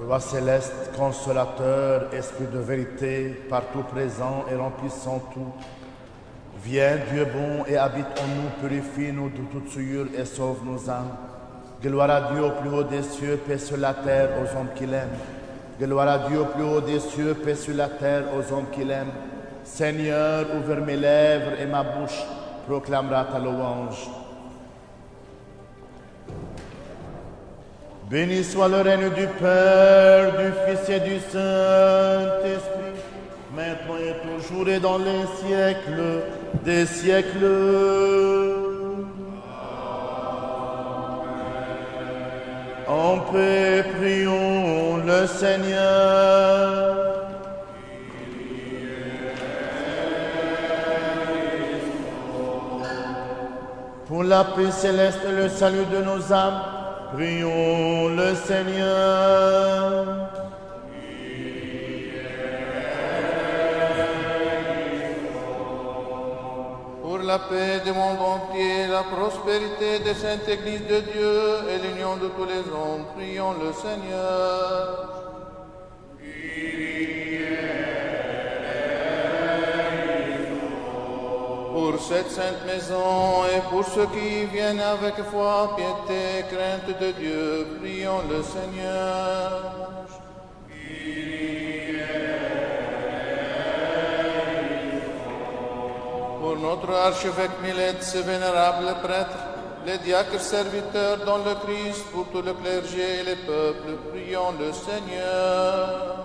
Roi céleste, consolateur, esprit de vérité, partout présent et remplissant tout, viens, Dieu bon, et habite en nous, purifie-nous de toute souillure et sauve nos âmes. Gloire à Dieu au plus haut des cieux, paix sur la terre aux hommes qui l'aiment. Gloire à Dieu au plus haut des cieux, paix sur la terre aux hommes qui l'aiment. Seigneur, ouvre mes lèvres et ma bouche proclamera ta louange. Béni soit le règne du Père, du Fils et du Saint-Esprit, maintenant et toujours et dans les siècles des siècles. En paix, prions le Seigneur. Pour la paix céleste et le salut de nos âmes, prions le Seigneur. Pour la paix du monde entier, la prospérité de Sainte Église de Dieu et l'union de tous les hommes, prions le Seigneur. Pour cette sainte maison et pour ceux qui viennent avec foi, piété, crainte de Dieu, prions le Seigneur. Pour notre archevêque Millet, ce vénérable prêtre, les diacres serviteurs dans le Christ, pour tout le clergé et les peuples, prions le Seigneur.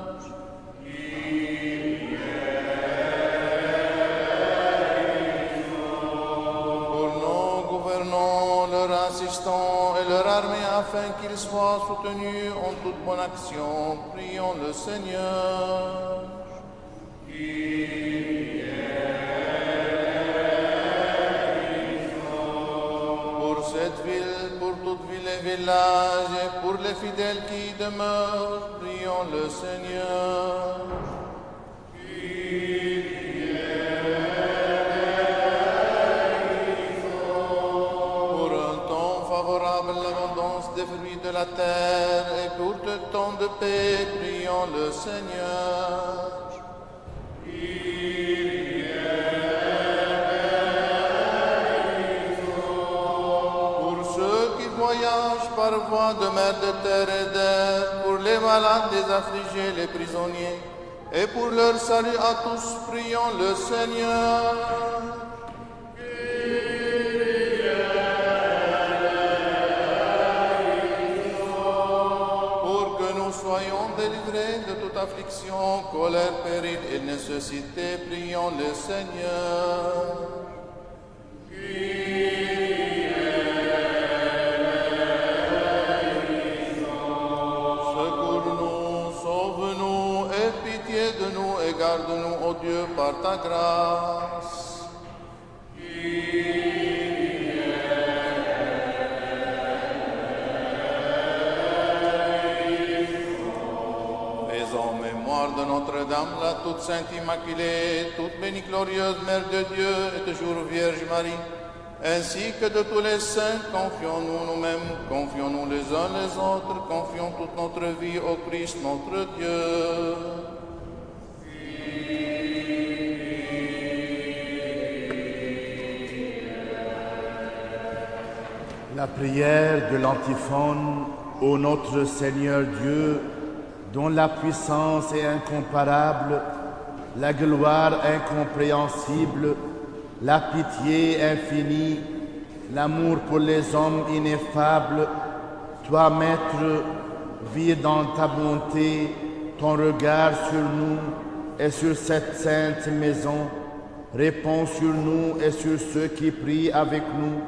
Leurs assistants et leur armée afin qu'ils soient soutenus en toute bonne action. Prions le Seigneur. Pour cette ville, pour toute ville et village et pour les fidèles qui demeurent, prions le Seigneur. L'abondance des fruits de la terre et pour tout temps de paix, prions le Seigneur. Pour ceux qui voyagent par voie de mer, de terre et d'air, pour les malades, les affligés, les prisonniers, et pour leur salut à tous, prions le Seigneur. Soyons délivrés de toute affliction, colère, péril et nécessité, prions le Seigneur. Secours-nous, sauve-nous, aie pitié de nous et garde-nous, ô Dieu, par ta grâce. De Notre-Dame, la toute sainte Immaculée, toute bénie glorieuse Mère de Dieu et toujours Vierge Marie, ainsi que de tous les saints, confions-nous nous-mêmes, confions-nous les uns les autres, confions toute notre vie au Christ notre Dieu. La prière de l'antiphone, ô notre Seigneur Dieu, dont la puissance est incomparable, la gloire incompréhensible, la pitié infinie, l'amour pour les hommes ineffable, toi, Maître, vis dans ta bonté ton regard sur nous et sur cette sainte maison, réponds sur nous et sur ceux qui prient avec nous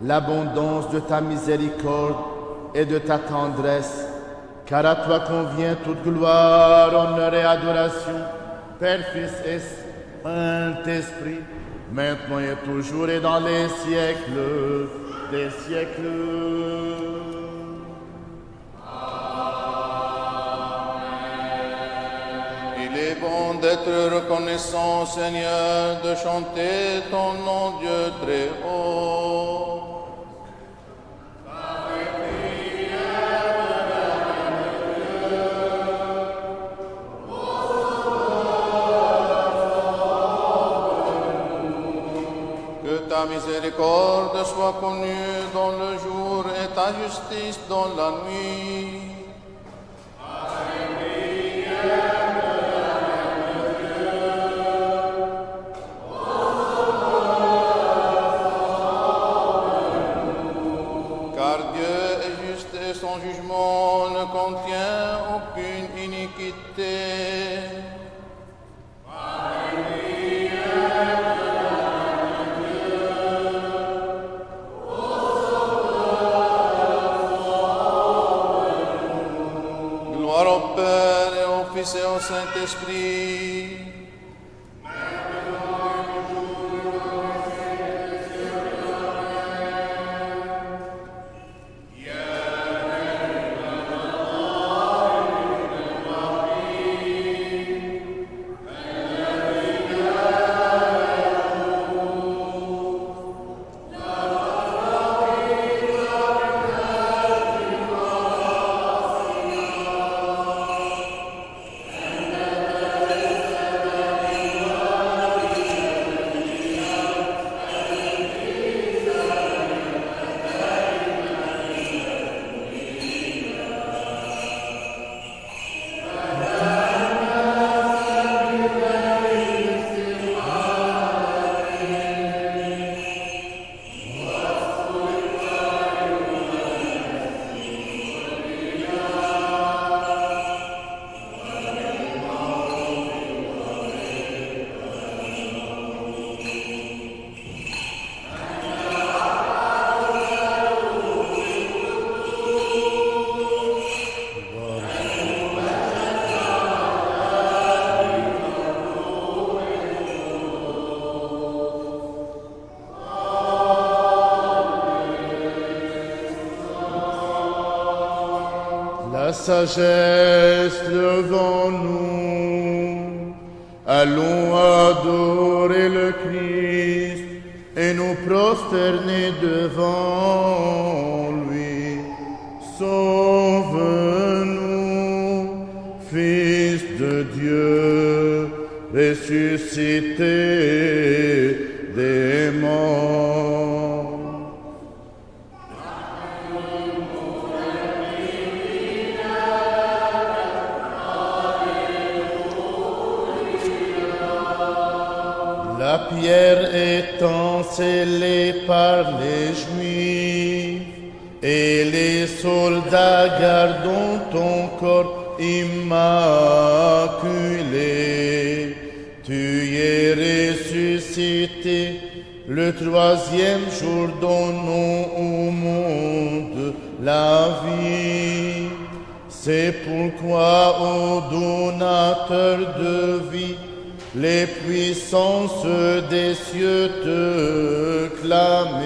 l'abondance de ta miséricorde et de ta tendresse. Car à toi convient toute gloire, honneur et adoration, Père, Fils et Saint-Esprit, maintenant et toujours et dans les siècles des siècles. Il est bon d'être reconnaissant, Seigneur, de chanter ton nom, Dieu très haut. miséricorde soit connue dans le jour et ta justice dans la nuit. Car Dieu est juste et son jugement ne contient aucune iniquité. Gloire au Père et au Fils et au Saint-Esprit. La sagesse devant nous, allons adorer le Christ et nous prosterner devant lui. Sauve-nous, Fils de Dieu, ressuscité des morts. La pierre étant scellée par les Juifs, et les soldats gardant ton corps immaculé, tu es ressuscité le troisième jour, donnons au monde la vie. C'est pourquoi, ô donateur de vie, les puissances des cieux te clament.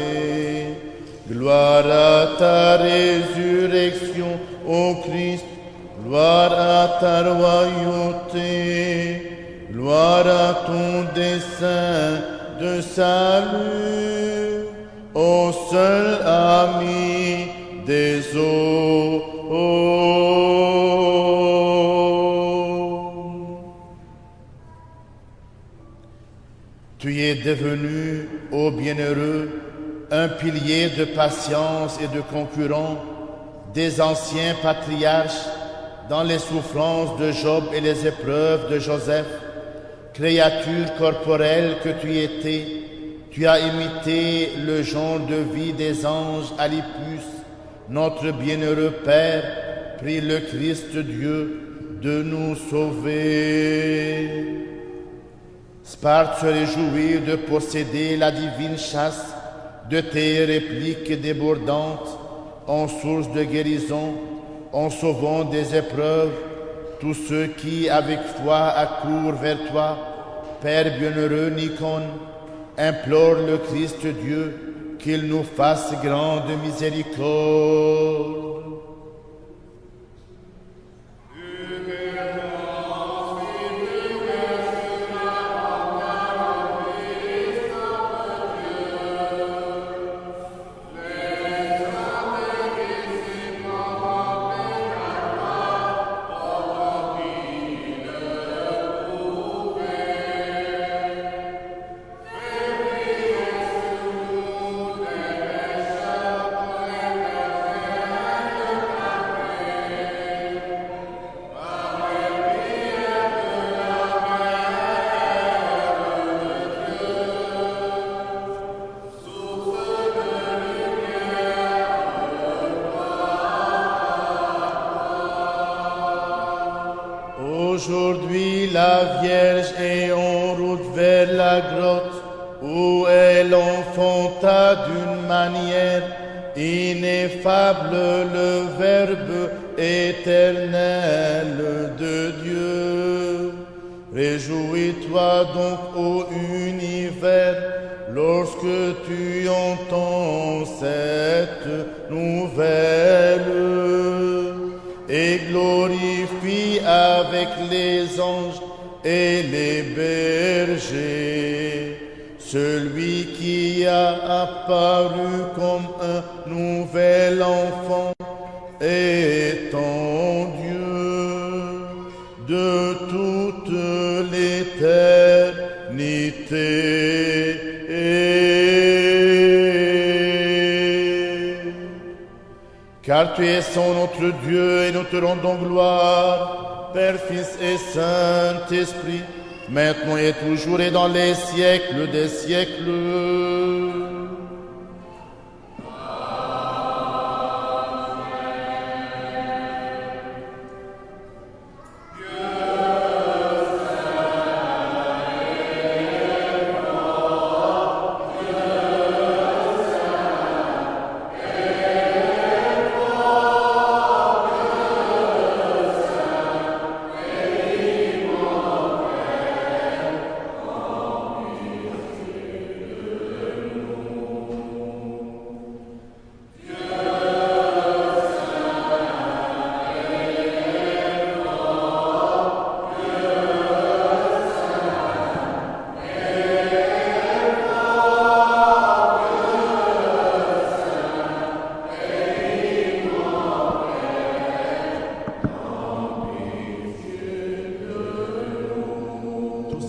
Gloire à ta résurrection, ô Christ, gloire à ta royauté, gloire à ton dessein de salut, ô seul ami des hommes. Tu es devenu, ô bienheureux, un pilier de patience et de concurrent des anciens patriarches dans les souffrances de Job et les épreuves de Joseph. Créature corporelle que tu étais, tu as imité le genre de vie des anges. Alipus, notre bienheureux Père, prie le Christ Dieu de nous sauver. Sparte se réjouit de posséder la divine chasse de tes répliques débordantes en source de guérison, en sauvant des épreuves tous ceux qui, avec foi, accourent vers toi. Père bienheureux Nikon, implore le Christ Dieu qu'il nous fasse grande miséricorde. Aujourd'hui, la Vierge est en route vers la grotte où elle enfanta d'une manière ineffable le Verbe éternel de Dieu. Réjouis-toi donc, ô univers, lorsque tu entends cette nouvelle, et glorifie avec les anges et les bergers celui qui a apparu comme un nouvel enfant étant Dieu de toute l'éternité. Car tu es son notre Dieu et nous te rendons gloire, Père, Fils et Saint-Esprit, maintenant et toujours et dans les siècles des siècles.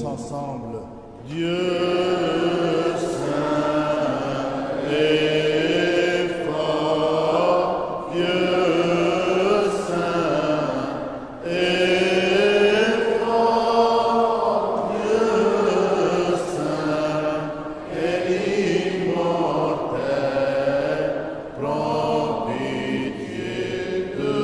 Ensemble, Dieu saint et fort, Dieu saint et fort, Dieu saint et immortel, prends pitié de nous.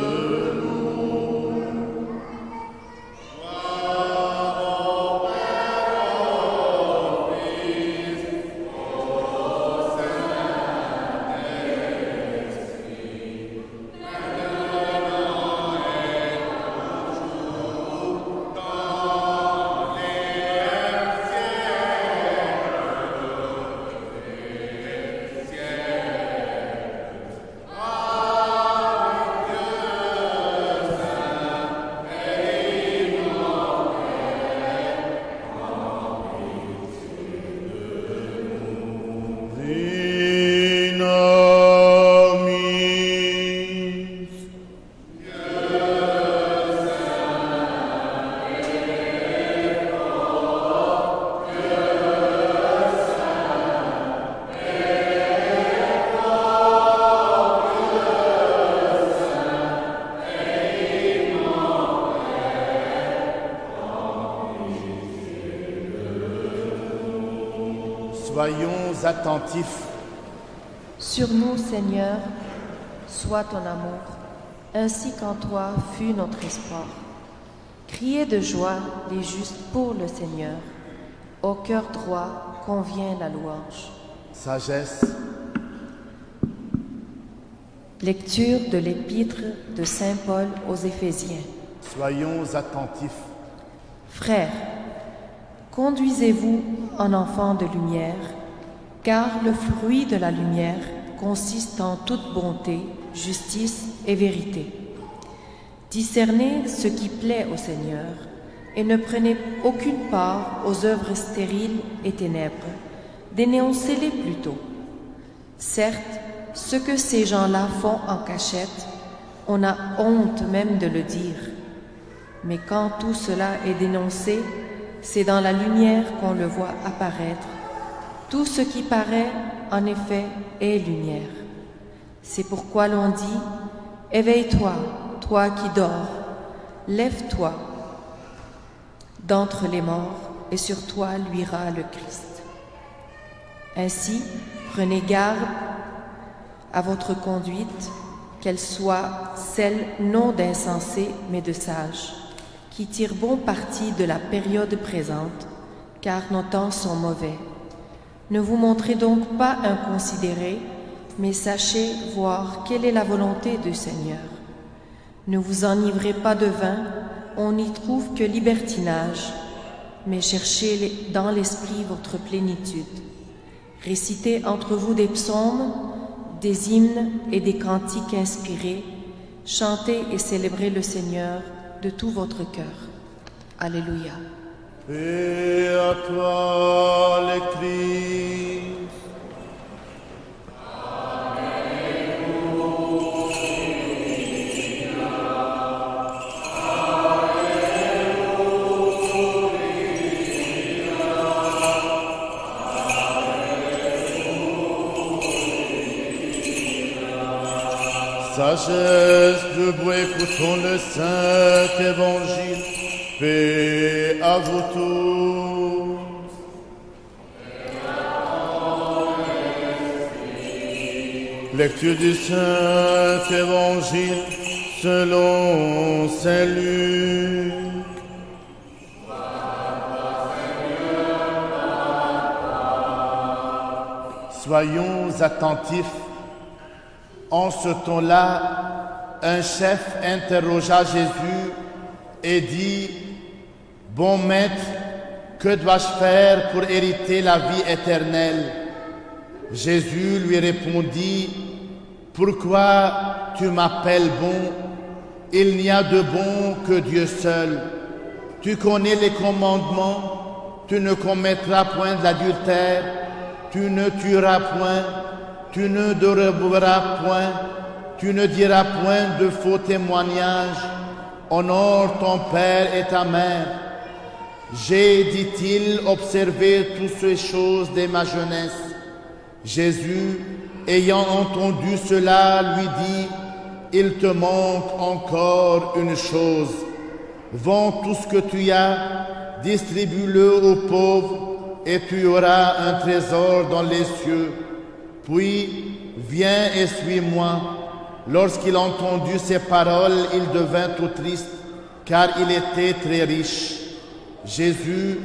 Soyons attentifs. Sur nous, Seigneur, soit ton amour, ainsi qu'en toi fut notre espoir. Criez de joie les justes pour le Seigneur. Au cœur droit convient la louange. Sagesse. Lecture de l'épître de Saint Paul aux Éphésiens. Soyons attentifs. Frères, conduisez-vous en enfants de lumière, car le fruit de la lumière consiste en toute bonté, justice et vérité. Discernez ce qui plaît au Seigneur et ne prenez aucune part aux œuvres stériles et ténèbres. Dénoncez-les plutôt. Certes, ce que ces gens-là font en cachette, on a honte même de le dire. Mais quand tout cela est dénoncé, c'est dans la lumière qu'on le voit apparaître. Tout ce qui paraît, en effet, est lumière. C'est pourquoi l'on dit « Éveille-toi, toi qui dors, lève-toi d'entre les morts, et sur toi luira le Christ. » Ainsi, prenez garde à votre conduite, qu'elle soit celle non d'insensés, mais de sages, qui tire bon parti de la période présente, car nos temps sont mauvais. Ne vous montrez donc pas inconsidérés, mais sachez voir quelle est la volonté du Seigneur. Ne vous enivrez pas de vin, on n'y trouve que libertinage, mais cherchez dans l'esprit votre plénitude. Récitez entre vous des psaumes, des hymnes et des cantiques inspirés. Chantez et célébrez le Seigneur de tout votre cœur. Alléluia. Et à toi le Christ. Sagesse, debout, écoutons le Saint Évangile. Paix à vous tous. Lecture du Saint Évangile selon Saint Luc. Soyons attentifs. En ce temps-là, un chef interrogea Jésus et dit: Bon maître, que dois-je faire pour hériter la vie éternelle? Jésus lui répondit: Pourquoi tu m'appelles bon? Il n'y a de bon que Dieu seul. Tu connais les commandements: tu ne commettras point d'adultère, tu ne tueras point, tu ne déroberas point, tu ne diras point de faux témoignages, honore ton père et ta mère. J'ai, dit-il, observé toutes ces choses dès ma jeunesse. Jésus, ayant entendu cela, lui dit: Il te manque encore une chose. Vends tout ce que tu as, distribue-le aux pauvres, et tu auras un trésor dans les cieux. Puis, viens et suis-moi. Lorsqu'il entendit ces paroles, il devint tout triste, car il était très riche. Jésus,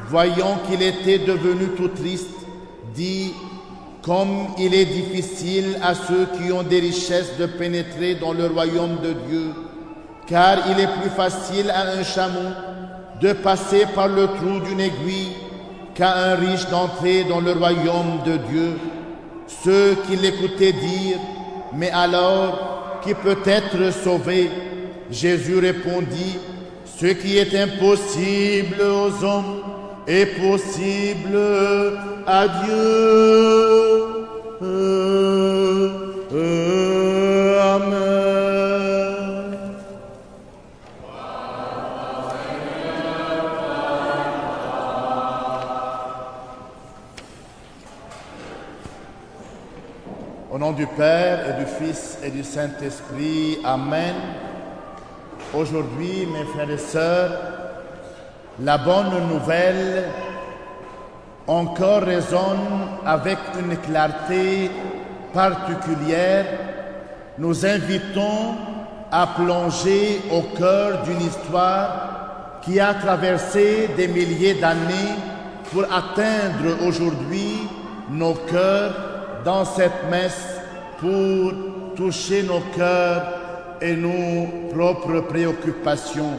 voyant qu'il était devenu tout triste, dit: Comme il est difficile à ceux qui ont des richesses de pénétrer dans le royaume de Dieu, car il est plus facile à un chameau de passer par le trou d'une aiguille qu'à un riche d'entrer dans le royaume de Dieu. Ceux qui l'écoutaient dirent: Mais alors, qui peut être sauvé? Jésus répondit: Ce qui est impossible aux hommes est possible à Dieu. Amen. Au nom du Père et du Fils et du Saint-Esprit, Amen. Aujourd'hui, mes frères et sœurs, la bonne nouvelle encore résonne avec une clarté particulière. Nous invitons à plonger au cœur d'une histoire qui a traversé des milliers d'années pour atteindre aujourd'hui nos cœurs dans cette messe, pour toucher nos cœurs et nos propres préoccupations.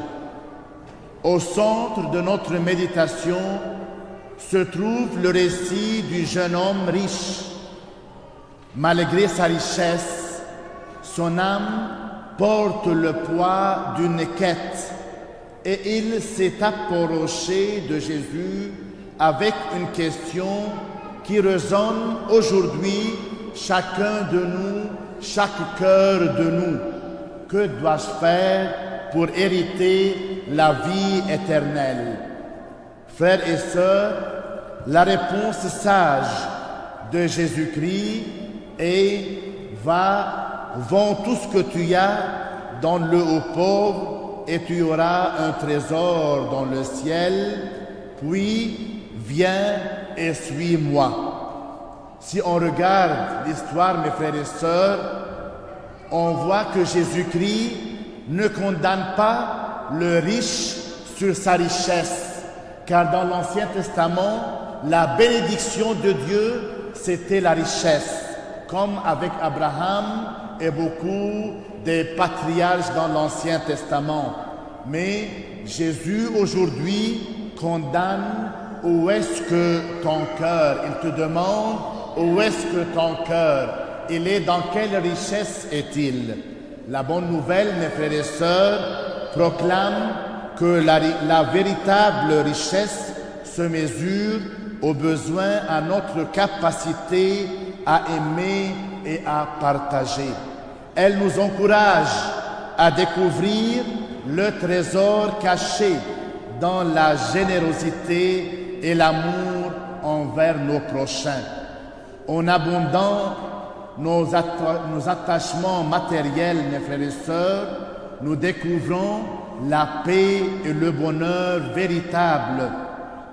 Au centre de notre méditation se trouve le récit du jeune homme riche. Malgré sa richesse, son âme porte le poids d'une quête et il s'est approché de Jésus avec une question qui résonne aujourd'hui chacun de nous, chaque cœur de nous. Que dois-je faire pour hériter la vie éternelle? Frères et sœurs, la réponse sage de Jésus-Christ est: va, vends tout ce que tu as, donne-le aux pauvres et tu auras un trésor dans le ciel, puis viens et suis-moi. Si on regarde l'histoire, mes frères et sœurs, on voit que Jésus-Christ ne condamne pas le riche sur sa richesse, car dans l'Ancien Testament, la bénédiction de Dieu, c'était la richesse, comme avec Abraham et beaucoup des patriarches dans l'Ancien Testament. Mais Jésus aujourd'hui condamne où est-ce que ton cœur, il te demande où est-ce que ton cœur, il est, dans quelle richesse est-il? La bonne nouvelle, mes frères et sœurs, proclame que la véritable richesse se mesure au besoin, à notre capacité à aimer et à partager. Elle nous encourage à découvrir le trésor caché dans la générosité et l'amour envers nos prochains. En abondant nos attachements matériels, mes frères et sœurs, nous découvrons la paix et le bonheur véritable.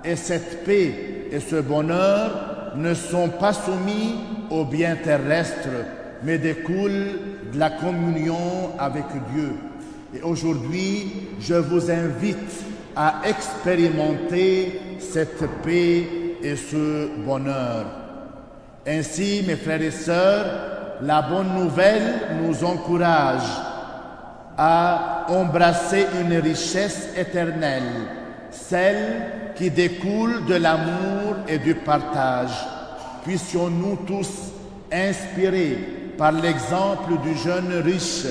Et cette paix et ce bonheur ne sont pas soumis aux biens terrestres, mais découlent de la communion avec Dieu. Et aujourd'hui, je vous invite à expérimenter cette paix et ce bonheur. Ainsi, mes frères et sœurs, la bonne nouvelle nous encourage à embrasser une richesse éternelle, celle qui découle de l'amour et du partage. Puissions-nous tous, inspirés par l'exemple du jeune riche,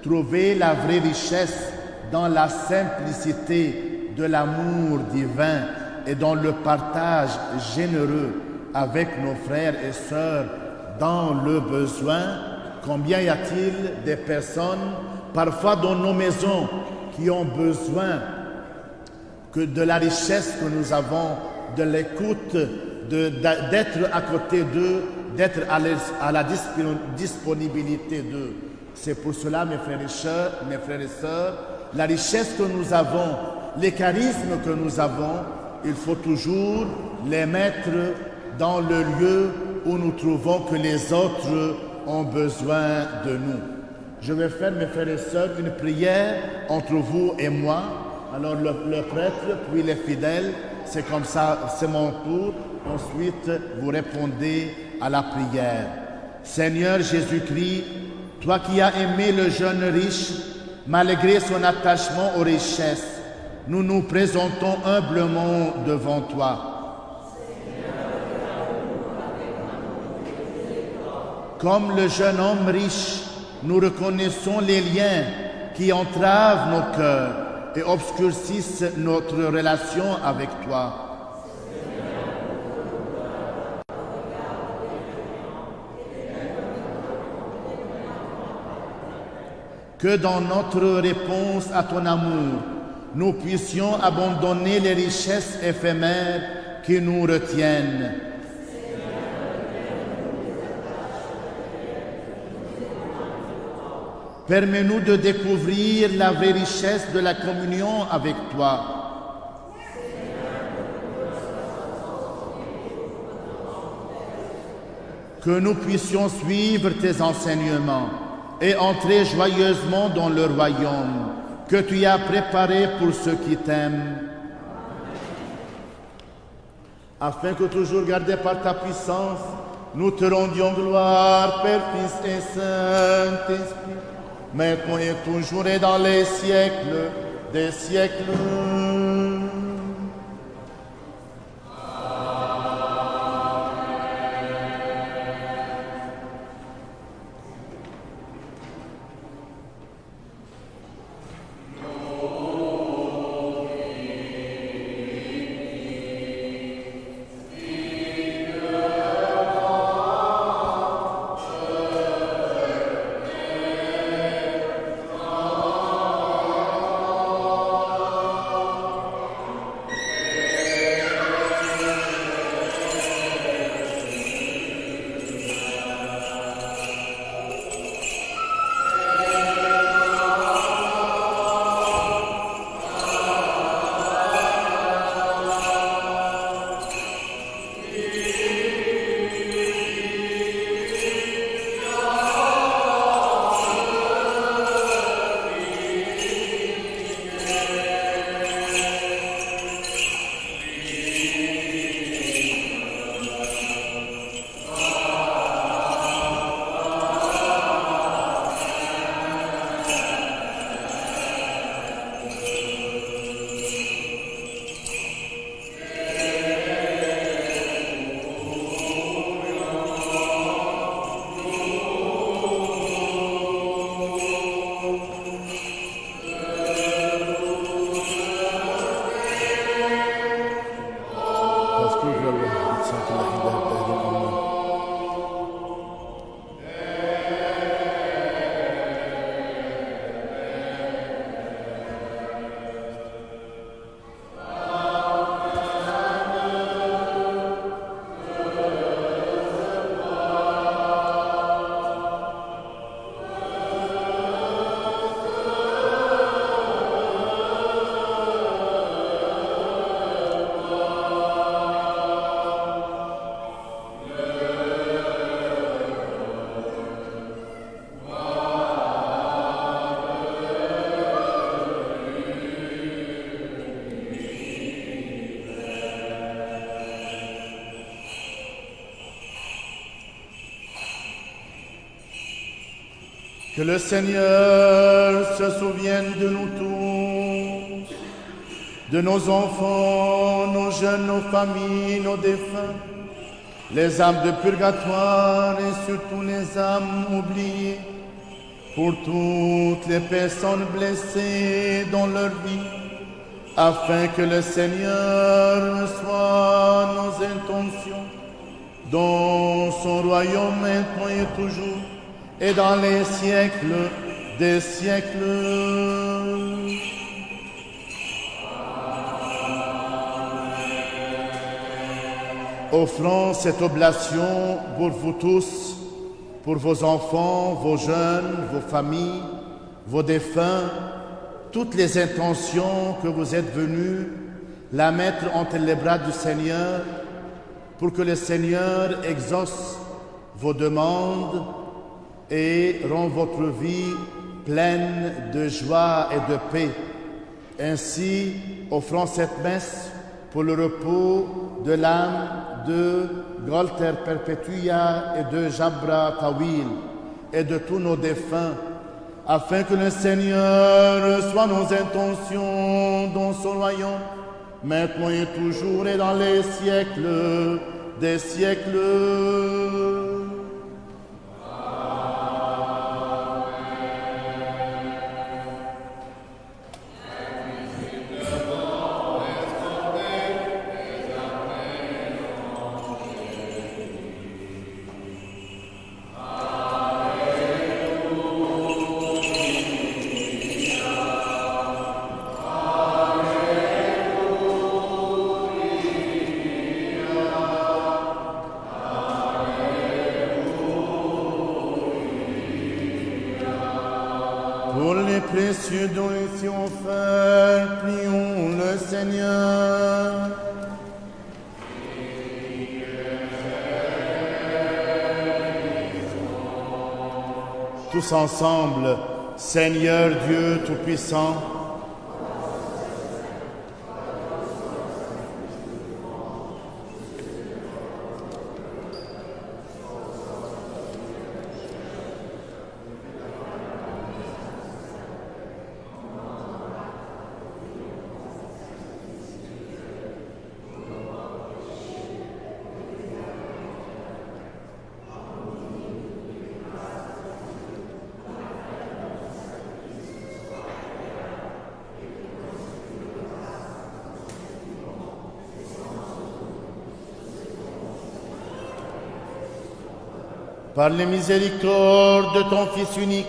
trouver la vraie richesse dans la simplicité de l'amour divin et dans le partage généreux avec nos frères et sœurs dans le besoin. Combien y a-t-il de personnes, parfois dans nos maisons, qui ont besoin que de la richesse que nous avons, de l'écoute, d'être à côté d'eux, d'être à la disponibilité d'eux. C'est pour cela, mes frères et sœurs, la richesse que nous avons, les charismes que nous avons, il faut toujours les mettre dans le lieu où nous trouvons que les autres ont besoin de nous. Je vais faire, mes frères et sœurs, une prière entre vous et moi. Alors le prêtre, puis les fidèles, c'est comme ça, c'est mon tour. Ensuite, vous répondez à la prière. Seigneur Jésus-Christ, toi qui as aimé le jeune riche, malgré son attachement aux richesses, nous nous présentons humblement devant toi. Comme le jeune homme riche, nous reconnaissons les liens qui entravent nos cœurs et obscurcissent notre relation avec toi. Que dans notre réponse à ton amour, nous puissions abandonner les richesses éphémères qui nous retiennent. Permets-nous de découvrir la vraie richesse de la communion avec toi. Que nous puissions suivre tes enseignements et entrer joyeusement dans le royaume que tu as préparé pour ceux qui t'aiment. Afin que toujours gardés par ta puissance, nous te rendions gloire, Père, Fils et Saint-Esprit, maintenant et toujours et dans les siècles des siècles. Que le Seigneur se souvienne de nous tous, de nos enfants, nos jeunes, nos familles, nos défunts, les âmes de purgatoire et surtout les âmes oubliées, pour toutes les personnes blessées dans leur vie, afin que le Seigneur reçoive nos intentions dans son royaume maintenant et toujours, et dans les siècles des siècles. Offrons cette oblation pour vous tous, pour vos enfants, vos jeunes, vos familles, vos défunts, toutes les intentions que vous êtes venus la mettre entre les bras du Seigneur, pour que le Seigneur exauce vos demandes et rend votre vie pleine de joie et de paix. Ainsi, offrons cette messe pour le repos de l'âme de Golter Perpetua et de Jabra Tawil et de tous nos défunts, afin que le Seigneur reçoive nos intentions dans son royaume, maintenant et toujours et dans les siècles des siècles. Pour les précieux dons ici offerts, prions le Seigneur. Tous ensemble, Seigneur Dieu Tout-Puissant, par les miséricordes de ton Fils unique,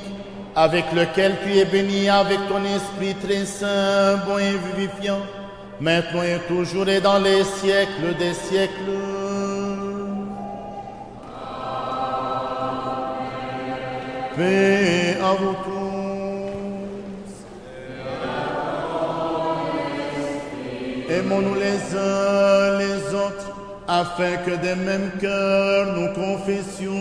avec lequel tu es béni avec ton Esprit très saint, bon et vivifiant, maintenant et toujours et dans les siècles des siècles. Paix à vous tous. Aimons-nous les uns les autres, afin que des mêmes cœurs nous confessions.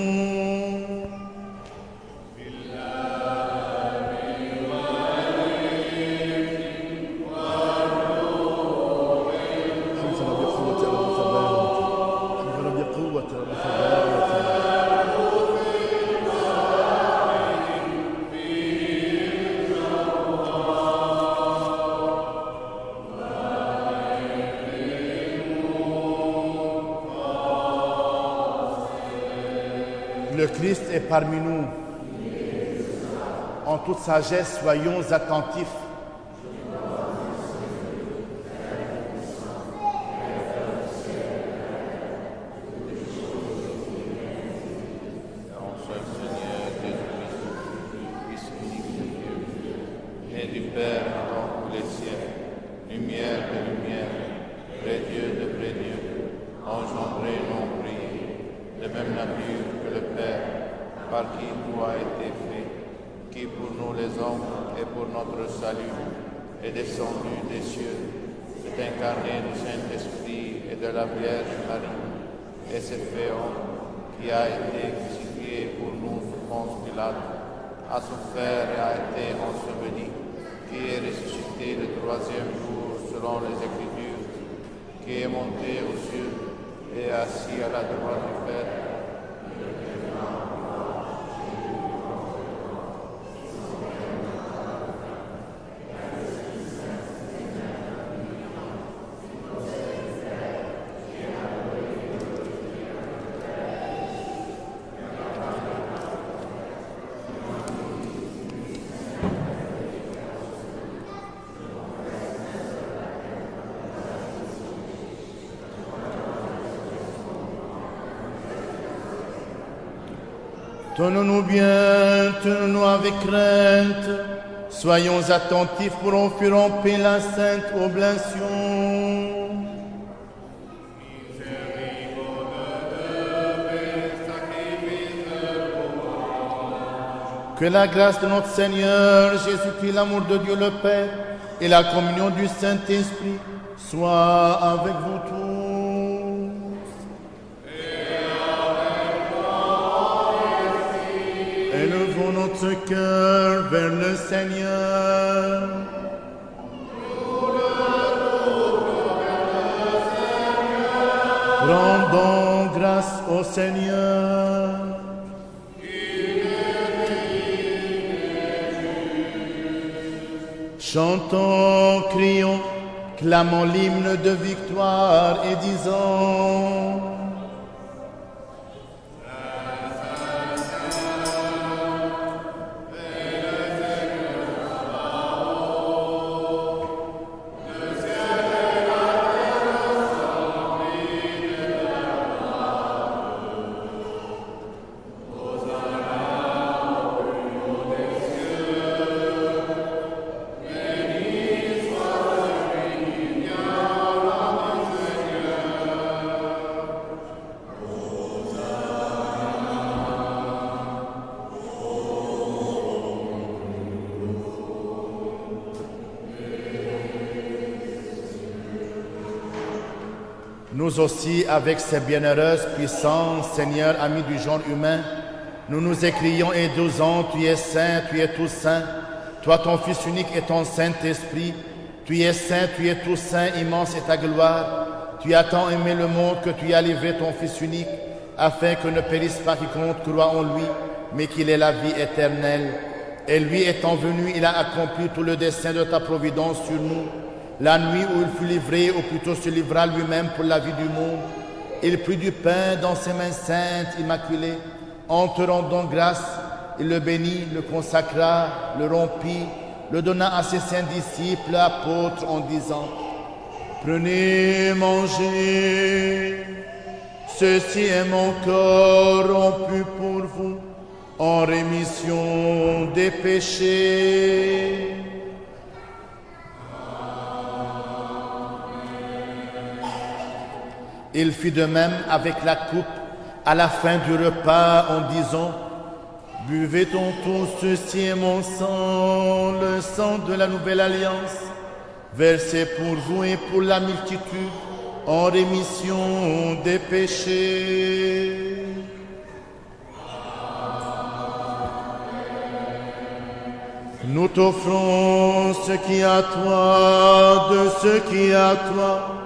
Le Christ est parmi nous. En toute sagesse, soyons attentifs. En ce Seigneur Jésus-Christ, Fils unique de Dieu, né du Père dans tous les siècles, lumière de lumière, vrai Dieu de vrai Dieu, engendré non prié, de même nature que le Père, par qui tout a été fait, qui pour nous les hommes et pour notre salut est descendu des cieux, est incarné du Saint-Esprit et de la Vierge Marie, et s'est fait homme, qui a été crucifié pour nous sous Ponce Pilate, a souffert et a été enseveli, qui est ressuscité le troisième jour selon les Écritures, qui est monté aux cieux et assis à la droite du Père. Tenons-nous bien, tenons-nous avec crainte. Soyons attentifs pour offrir en paix la sainte oblation. Que la grâce de notre Seigneur Jésus-Christ, l'amour de Dieu le Père et la communion du Saint-Esprit soient avec vous tous. Élevons notre cœur vers le Seigneur. Rendons grâce au Seigneur. Chantons, crions, clamons l'hymne de victoire et disons: Nous aussi, avec ces bienheureuses puissances, Seigneur, amis du genre humain, nous nous écrions et disons: Tu es saint, tu es tout saint, toi ton Fils unique et ton Saint-Esprit, tu es saint, tu es tout saint, immense est ta gloire. Tu as tant aimé le monde que tu as livré ton Fils unique, afin que ne périsse pas quiconque croit en lui, mais qu'il ait la vie éternelle. Et lui étant venu, il a accompli tout le dessein de ta providence sur nous. La nuit où il fut livré, ou plutôt se livra lui-même pour la vie du monde, il prit du pain dans ses mains saintes, immaculées. En te rendant grâce, il le bénit, le consacra, le rompit, le donna à ses saints disciples, apôtres, en disant: Prenez, mangez, ceci est mon corps rompu pour vous, en rémission des péchés. Il fit de même avec la coupe à la fin du repas en disant: Buvez donc tous, ceci est mon sang, le sang de la nouvelle alliance, versé pour vous et pour la multitude en rémission des péchés. Nous t'offrons ce qui est à toi, de ce qui est à toi,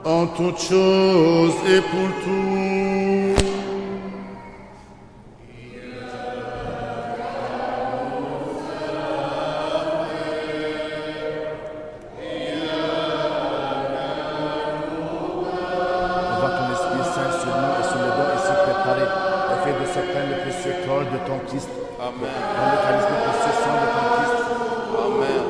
en toutes choses et pour tout. Envoie ton Esprit Saint sur nous et sur les dons ici préparés, et fais de ce pain le précieux corps de ton Christ. Amen. Dans le charisme le précieux sang de ton Christ. Amen.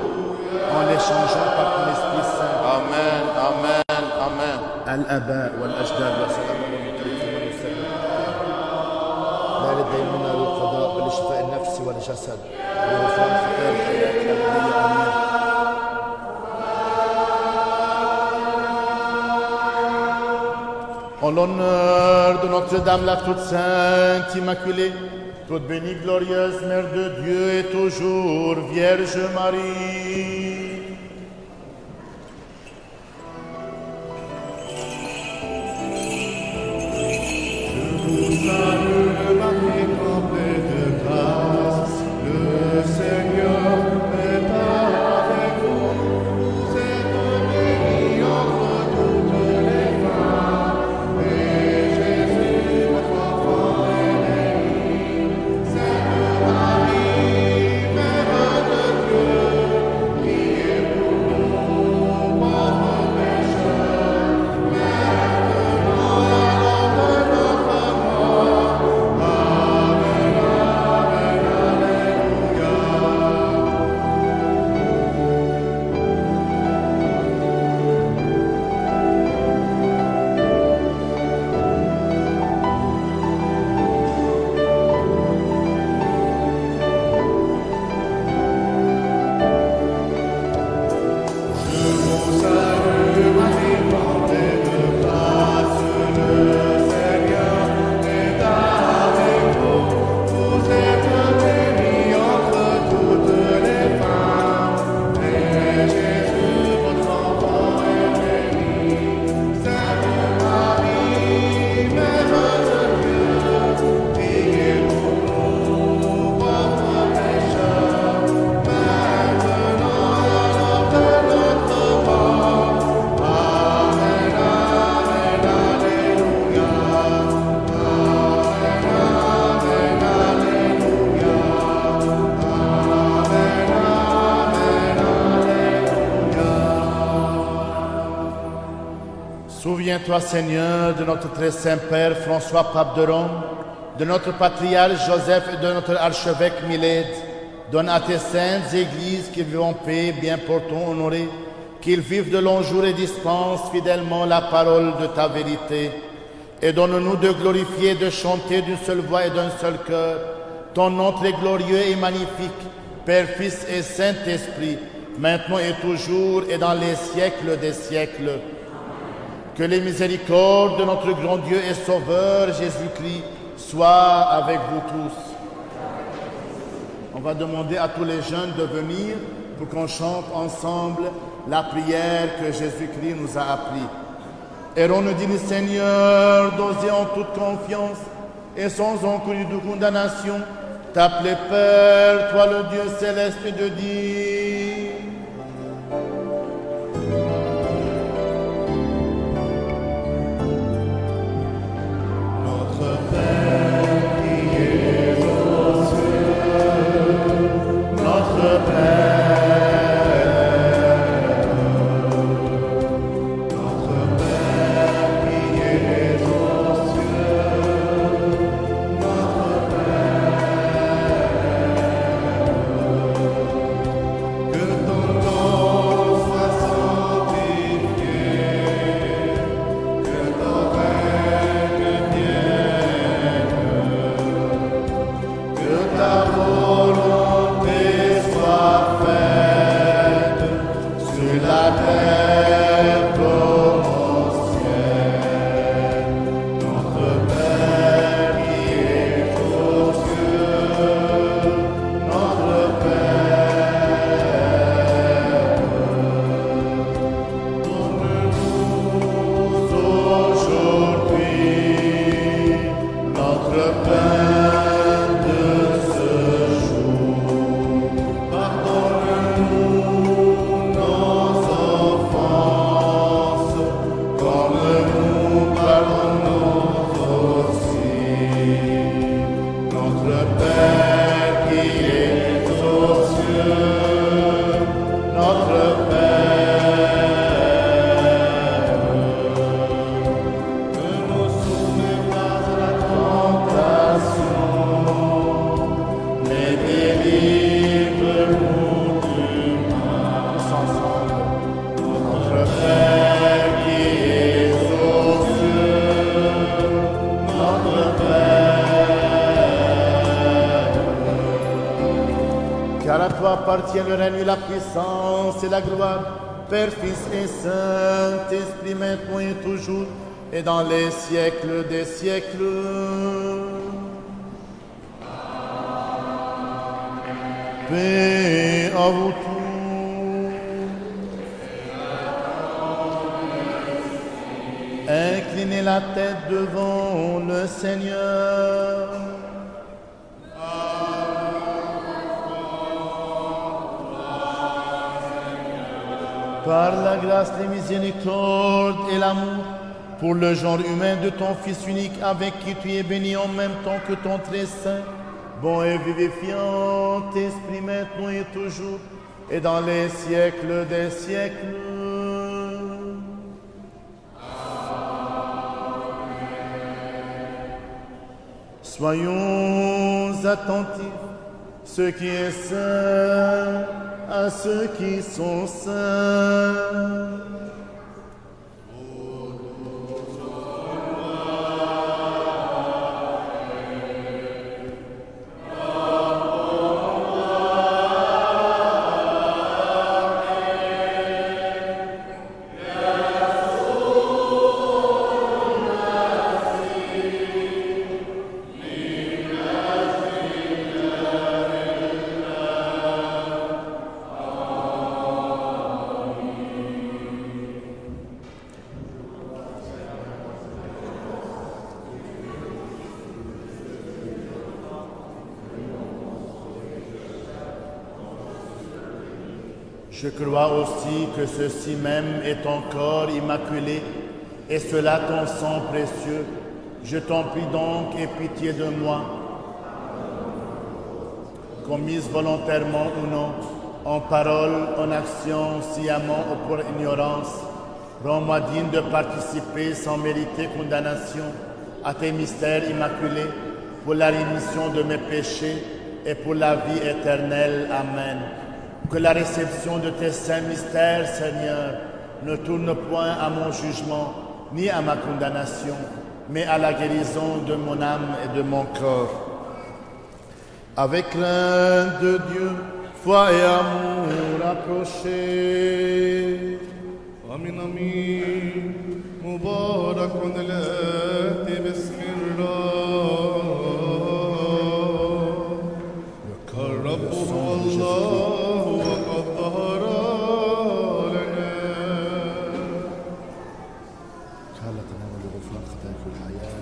En l'échangeant par ton Esprit Saint. Amen. Amen. Amen. الآباء والأجداد وسلام المتوفين والمستقيم لا للدينونة والقضاء بل لشفاء النفس والجسد وغفران خطايا الحياة الأبدية. آمين. En l'honneur de Notre-Dame, la toute sainte, immaculée, toute bénie, glorieuse, Mère de Dieu et toujours Vierge Marie. Souviens-toi, Seigneur, de notre très saint Père François, pape de Rome, de notre patriarche Joseph et de notre archevêque Milède. Donne à tes saintes églises qui vivent en paix, bien portons, honorés, qu'ils vivent de longs jours et dispensent fidèlement la parole de ta vérité. Et donne-nous de glorifier, de chanter d'une seule voix et d'un seul cœur ton nom très glorieux et magnifique, Père, Fils et Saint-Esprit, maintenant et toujours et dans les siècles des siècles. Que les miséricordes de notre grand Dieu et Sauveur Jésus-Christ soient avec vous tous. On va demander à tous les jeunes de venir pour qu'on chante ensemble la prière que Jésus-Christ nous a appris. Errons-nous, dit le Seigneur, d'oser en toute confiance et sans encours de condamnation, t'appeler Père, toi le Dieu céleste, et de dire: Notre Père qui es aux cieux, notre Père. Appartient le règne, la puissance et la gloire, Père, Fils et Saint-Esprit, maintenant et toujours, et dans les siècles des siècles. Paix à vous tous. Inclinez la tête devant le Seigneur. Par la grâce, les miséricordes et l'amour, pour le genre humain de ton Fils unique, avec qui tu es béni en même temps que ton très saint, bon et vivifiant Esprit, maintenant et toujours, et dans les siècles des siècles. Soyons attentifs, ce qui est saint, à ceux qui sont saints. Je crois aussi que ceci même est ton corps immaculé, et cela ton sang précieux. Je t'en prie donc, aie pitié de moi. Commise volontairement ou non, en parole, en action, sciemment ou pour ignorance, Rends-moi digne de participer sans mériter condamnation à tes mystères immaculés pour la rémission de mes péchés et pour la vie éternelle. Amen. Que la réception de tes saints mystères, Seigneur, ne tourne point à mon jugement ni à ma condamnation, mais à la guérison de mon âme et de mon corps. Avec crainte de Dieu, foi et amour rapprochés. آمين آمين مبارك الآتي باسم الرب الرب هو الله وقد ظهر لنا تعالى تناول غفران خطاياك في الحياة.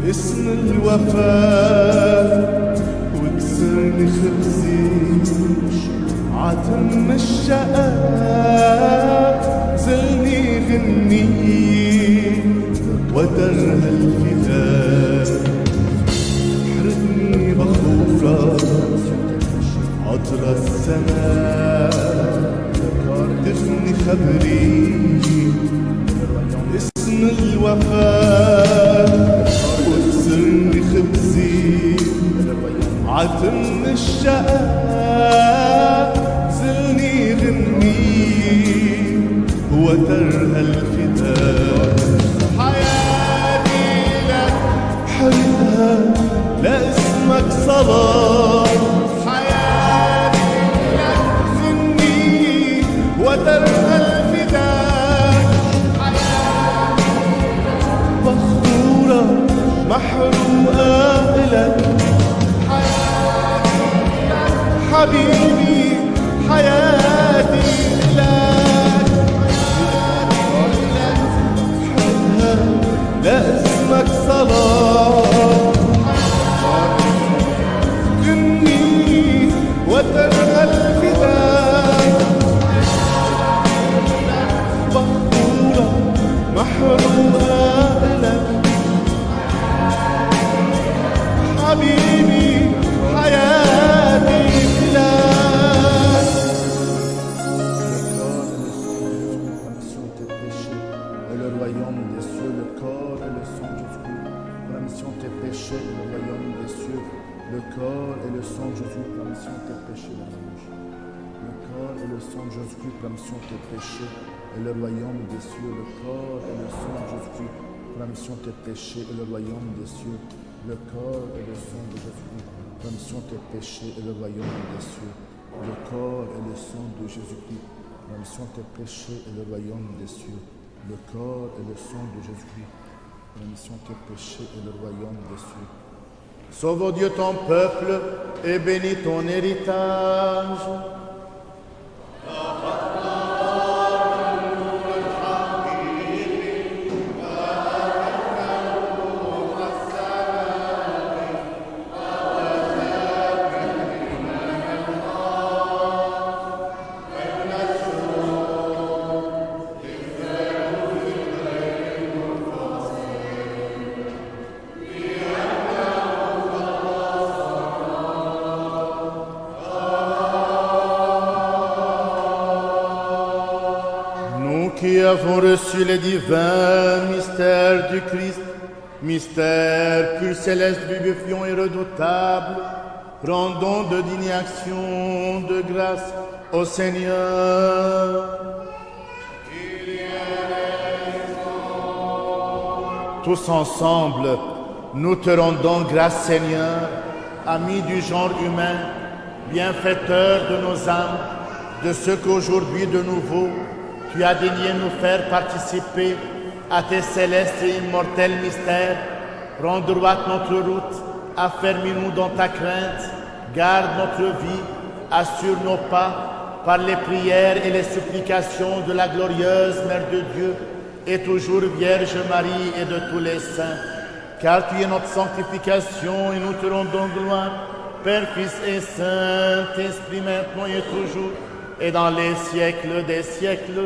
اسم الوفاء وكسرني خبزي عتم الشقاء زلني غني ودرها الفداء حرقني محروقة لك حبيبي حياتي لك. Le royaume des cieux, le corps et le sang de Jésus, pour la mission de tes péchés, le royaume des cieux, le corps et le sang de Jésus, pour la mission de tes péchés, le corps et le sang de Jésus, pour la mission de tes péchés, et le royaume des cieux, le corps et le sang de Jésus, pour la mission de tes péchés, et le royaume des cieux, le corps et le sang de Jésus, pour la mission de tes péchés, et le royaume des cieux, le corps et le sang de Jésus-Christ, pour la mission de tes péchés, et le royaume des cieux, le corps et le sang de Jésus-Christ, pour la mission de tes péchés, et le royaume des cieux. Sauve, ô Dieu, ton peuple, et bénis ton héritage. Qui avons reçu les divins mystères du Christ, mystère pur céleste, vivifiant et redoutable, rendons de dignes actions de grâce au Seigneur. Tous ensemble, nous te rendons grâce, Seigneur, ami du genre humain, bienfaiteur de nos âmes, de ce qu'aujourd'hui de nouveau, tu as daigné nous faire participer à tes célestes et immortels mystères. Rends droite notre route, affermis-nous dans ta crainte, garde notre vie, assure nos pas par les prières et les supplications de la glorieuse Mère de Dieu et toujours Vierge Marie et de tous les saints. Car tu es notre sanctification et nous te rendons gloire, Père, Fils et Saint-Esprit, maintenant et toujours, et dans les siècles des siècles.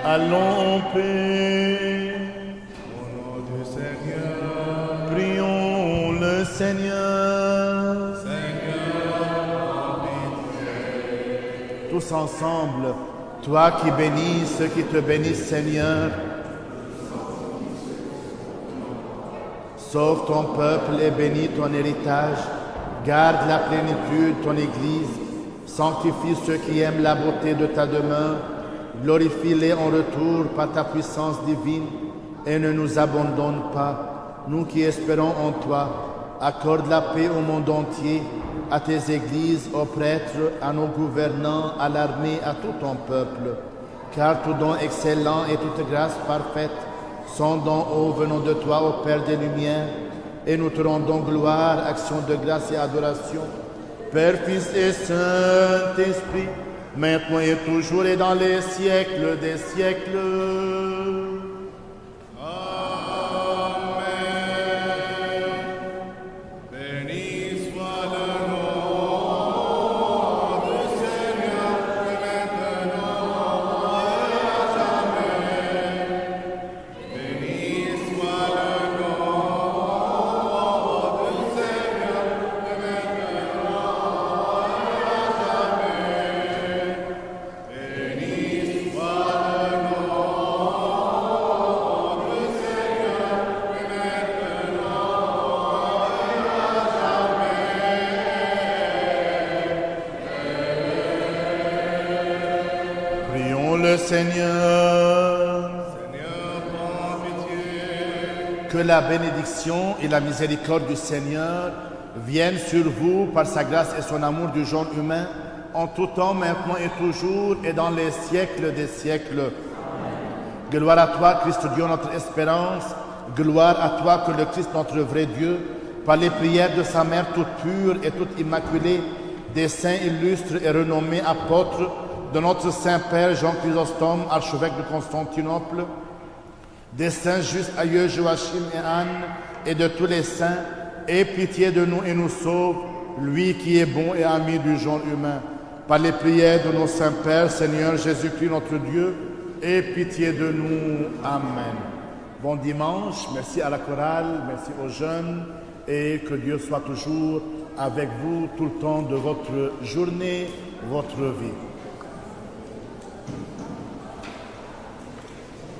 Allons en paix. Au nom du Seigneur, Prions le Seigneur. Seigneur, Tous ensemble, toi qui bénis ceux qui te bénissent, Seigneur. Sauve ton peuple et bénis ton héritage. Garde la plénitude de ton Église. Sanctifie ceux qui aiment la beauté de ta demeure. Glorifie-les en retour par ta puissance divine et ne nous abandonne pas. Nous qui espérons en toi, accorde la paix au monde entier, à tes églises, aux prêtres, à nos gouvernants, à l'armée, à tout ton peuple. Car tout don excellent et toute grâce parfaite sont d'en haut venant de toi, ô Père des Lumières, et nous te rendons gloire, action de grâce et adoration, Père, Fils et Saint-Esprit, maintenant et toujours et dans les siècles des siècles. Seigneur, prends pitié. que la bénédiction et la miséricorde du Seigneur viennent sur vous par sa grâce et son amour du genre humain, en tout temps, maintenant et toujours, et dans les siècles des siècles. Gloire à toi, Christ Dieu, notre espérance. Gloire à toi que le Christ, notre vrai Dieu, par les prières de sa mère toute pure et toute immaculée, des saints illustres et renommés apôtres, de notre Saint-Père Jean Chrysostome, archevêque de Constantinople, des saints justes aïeux Joachim et Anne, et de tous les saints, aie pitié de nous et nous sauve, lui qui est bon et ami du genre humain. par les prières de nos saints pères, Seigneur Jésus-Christ notre Dieu, aie pitié de nous. Amen. Bon dimanche, merci à la chorale, merci aux jeunes, et que Dieu soit toujours avec vous tout le temps de votre journée, votre vie.